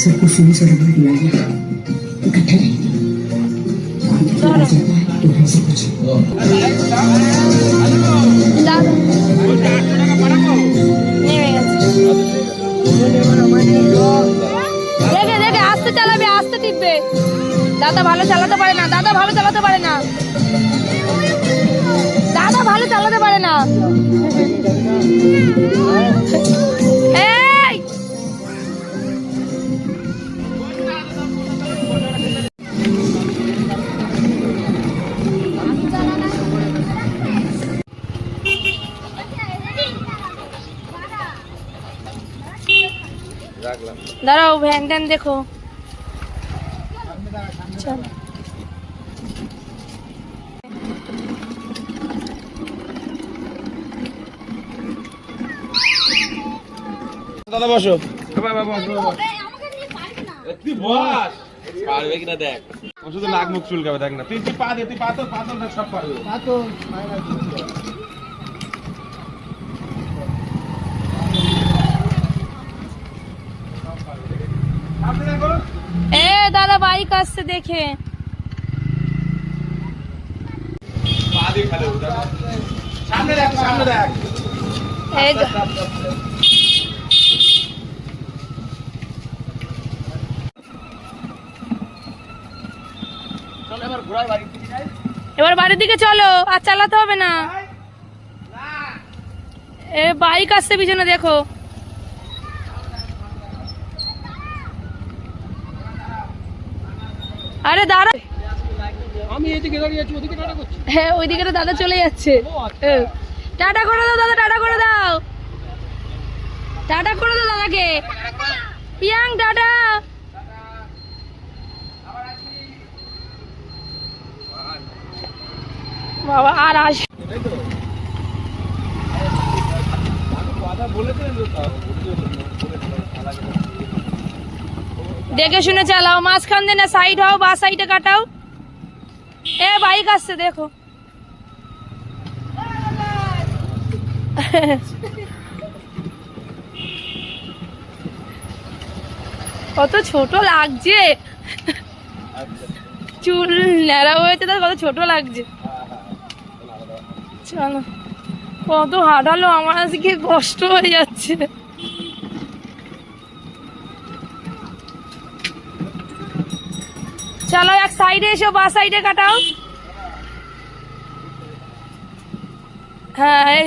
सबको सुनी सड़क में बुला लिया, इकट्ठा रहेंगे। जाता है तो हमसे कुछ দেখে দেখে আস্তে চালাবে, আস্তে টিপবে। দাদা ভালো চালাতে পারে না, দাদা ভালো চালাতে পারে না, দাদা ভালো চালাতে পারে না। এই দাঁড়াও, ভ্যান ট্যান দেখো। চলো দাদা বসো, পারবে কিনা দেখ। শুধু নাক মুখ চুলকাবে, দেখ না। তুই পা দে, তুই পাথর পাথর সব পারবে। এ দাদা বাইক আসছে দেখে। পা দিয়ে খেলে, সামনে দেখ, সামনে দেখ। এই এবার বাড়ির দিকে চলো, আর চালাতে হবে না। এ বাইক আসছে পিছনে দেখো। আরে দাঁড়া, আমি এদিকে দাঁড়িয়ে আছি, ওদিকে টাটা করছি। হ্যাঁ ওইদিকে তো দাদা চলে যাচ্ছে। টাটা করে দাও দাদা, টাটা করে দাও, টাটা করে দাও দাদাকে। Young tata. বাবা আর আস, দেখে শুনে চালাও, মাঝখান দিয়ে না সাইড হও, বা সাইডে কাটাও। এ বাইক আসছে দেখো। কত ছোট লাগছে, চুল ন্যাড়া হয়েছে তার কত ছোট লাগছে। চলো, কত হাঁটালো, আমার আজকে কষ্ট হয়ে যাচ্ছে। চলো এক সাইডে এসো, বা সাইডে কাটাও। হ্যাঁ